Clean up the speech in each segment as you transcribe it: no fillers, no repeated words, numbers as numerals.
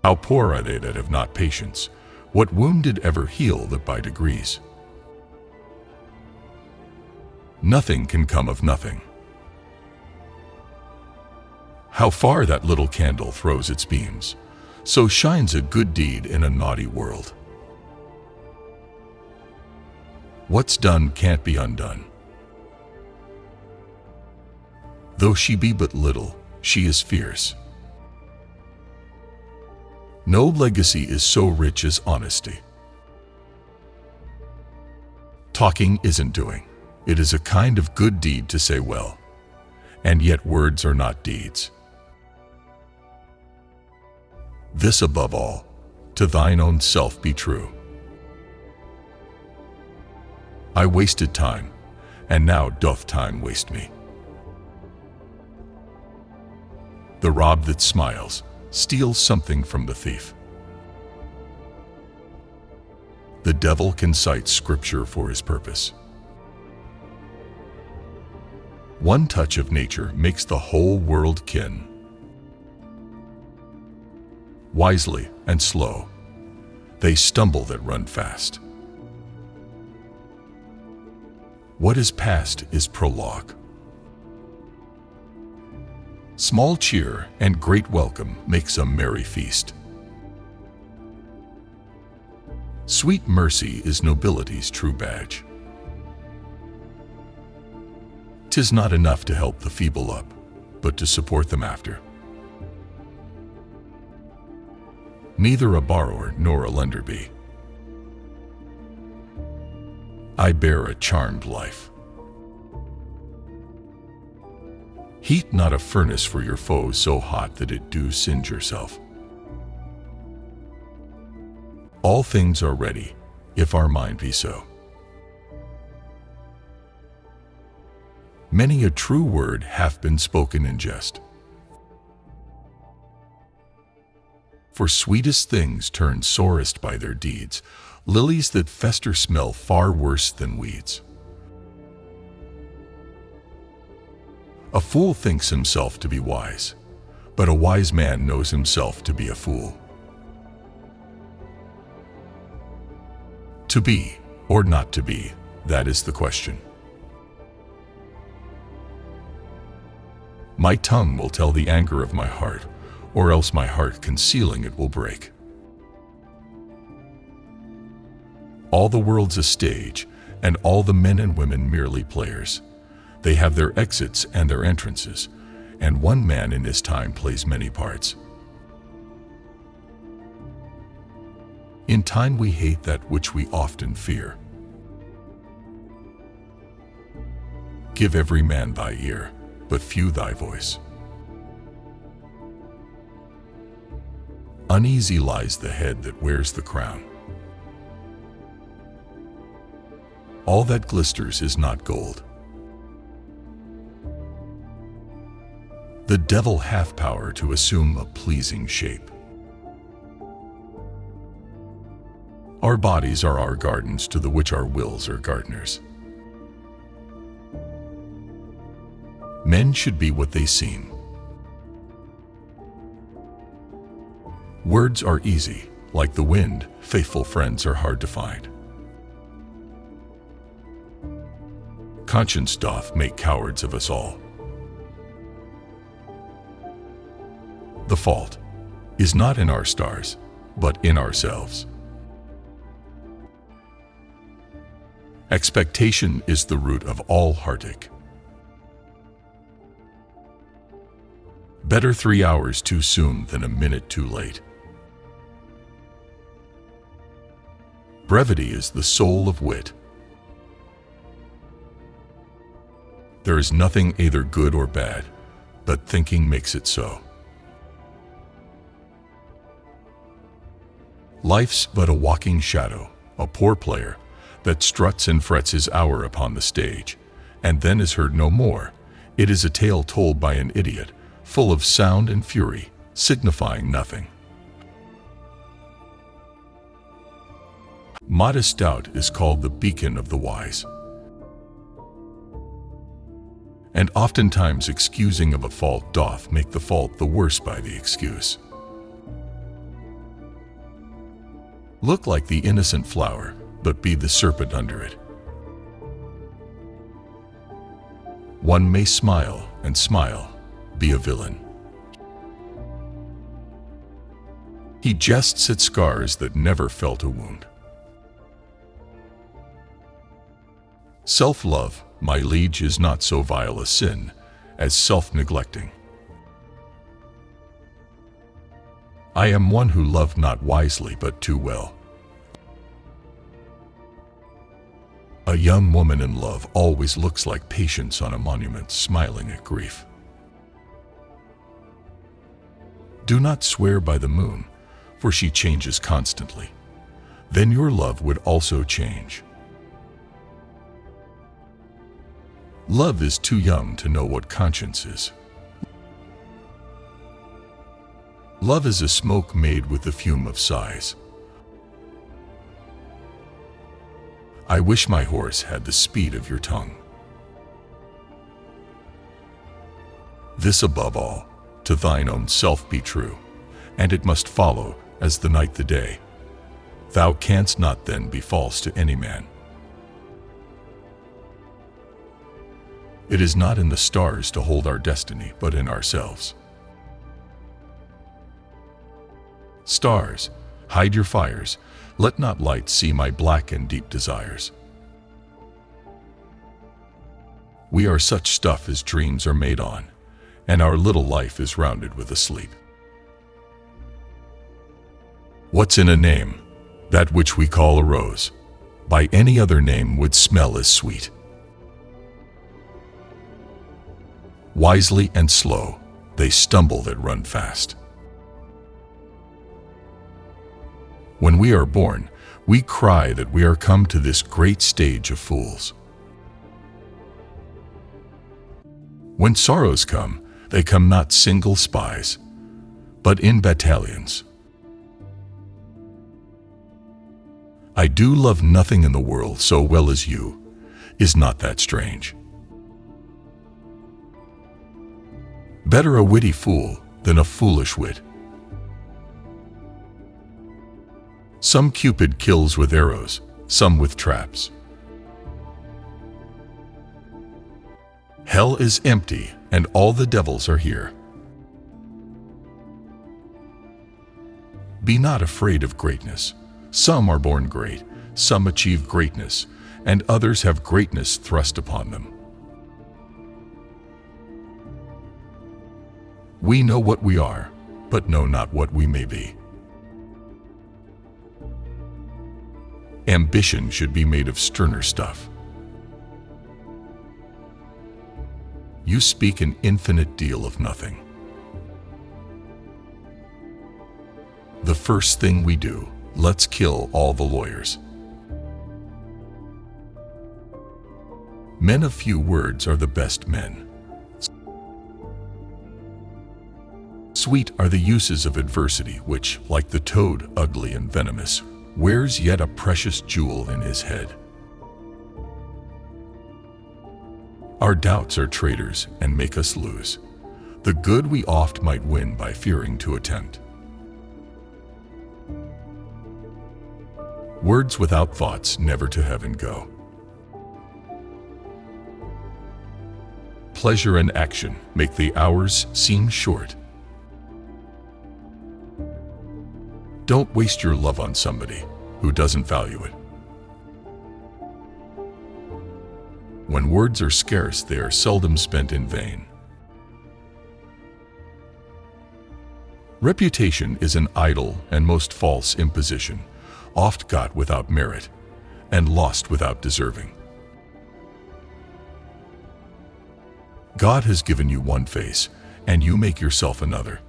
How poor are they that have not patience? What wound did ever heal that by degrees? Nothing can come of nothing. How far that little candle throws its beams, so shines a good deed in a naughty world. What's done can't be undone. Though she be but little, she is fierce. No legacy is so rich as honesty. Talking isn't doing. It is a kind of good deed to say well, and yet words are not deeds. This above all, to thine own self be true. I wasted time, and now doth time waste me. The rob that smiles steals something from the thief. The devil can cite scripture for his purpose. One touch of nature makes the whole world kin. Wisely and slow, they stumble that run fast. What is past is prologue. Small cheer and great welcome makes a merry feast. Sweet mercy is nobility's true badge. 'Tis not enough to help the feeble up, but to support them after. Neither a borrower nor a lender be. I bear a charmed life. Heat not a furnace for your foes so hot that it do singe yourself. All things are ready, if our mind be so. Many a true word hath been spoken in jest. For sweetest things turn sorest by their deeds. Lilies that fester smell far worse than weeds. A fool thinks himself to be wise, but a wise man knows himself to be a fool. To be or not to be, that is the question. My tongue will tell the anger of my heart, or else my heart concealing it will break. All the world's a stage, and all the men and women merely players. They have their exits and their entrances, and one man in his time plays many parts. In time we hate that which we often fear. Give every man thy ear, but few thy voice. Uneasy lies the head that wears the crown. All that glisters is not gold. The devil hath power to assume a pleasing shape. Our bodies are our gardens to the which our wills are gardeners. Men should be what they seem. Words are easy, like the wind. Faithful friends are hard to find. Conscience doth make cowards of us all. The fault is not in our stars, but in ourselves. Expectation is the root of all heartache. Better 3 hours too soon than a minute too late. Brevity is the soul of wit. There is nothing either good or bad, but thinking makes it so. Life's but a walking shadow, a poor player, that struts and frets his hour upon the stage, and then is heard no more. It is a tale told by an idiot, full of sound and fury, signifying nothing. Modest doubt is called the beacon of the wise. And oftentimes excusing of a fault doth make the fault the worse by the excuse. Look like the innocent flower, but be the serpent under it. One may smile and smile, be a villain. He jests at scars that never felt a wound. Self-love, my liege, is not so vile a sin as self-neglecting. I am one who loved not wisely but too well. A young woman in love always looks like Patience on a monument smiling at grief. Do not swear by the moon, for she changes constantly. Then your love would also change. Love is too young to know what conscience is. Love is a smoke made with the fume of sighs. I wish my horse had the speed of your tongue. This above all, to thine own self be true, and it must follow as the night the day. Thou canst not then be false to any man. It is not in the stars to hold our destiny, but in ourselves. Stars, hide your fires, let not light see my black and deep desires. We are such stuff as dreams are made on, and our little life is rounded with a sleep. What's in a name? That which we call a rose, by any other name would smell as sweet. Wisely and slow, they stumble that run fast. When we are born, we cry that we are come to this great stage of fools. When sorrows come, they come not single spies, but in battalions. I do love nothing in the world so well as you. Is not that strange? Better a witty fool than a foolish wit. Some Cupid kills with arrows, some with traps. Hell is empty, and all the devils are here. Be not afraid of greatness. Some are born great, some achieve greatness, and others have greatness thrust upon them. We know what we are, but know not what we may be. Ambition should be made of sterner stuff. You speak an infinite deal of nothing. The first thing we do, let's kill all the lawyers. Men of few words are the best men. Sweet are the uses of adversity, which, like the toad, ugly and venomous, wears yet a precious jewel in his head. Our doubts are traitors and make us lose the good we oft might win by fearing to attempt. Words without thoughts never to heaven go. Pleasure and action make the hours seem short. Don't waste your love on somebody who doesn't value it. When words are scarce, they are seldom spent in vain. Reputation is an idle and most false imposition, oft got without merit, and lost without deserving. God has given you one face, and you make yourself another.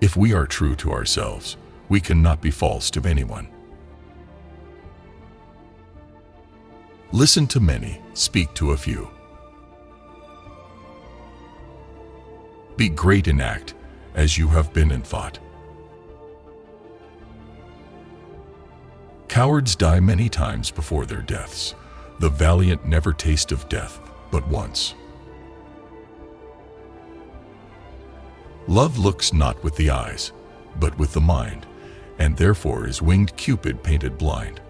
If we are true to ourselves, we cannot be false to anyone. Listen to many, speak to a few. Be great in act, as you have been in thought. Cowards die many times before their deaths. The valiant never taste of death but once. Love looks not with the eyes, but with the mind, and therefore is winged Cupid painted blind.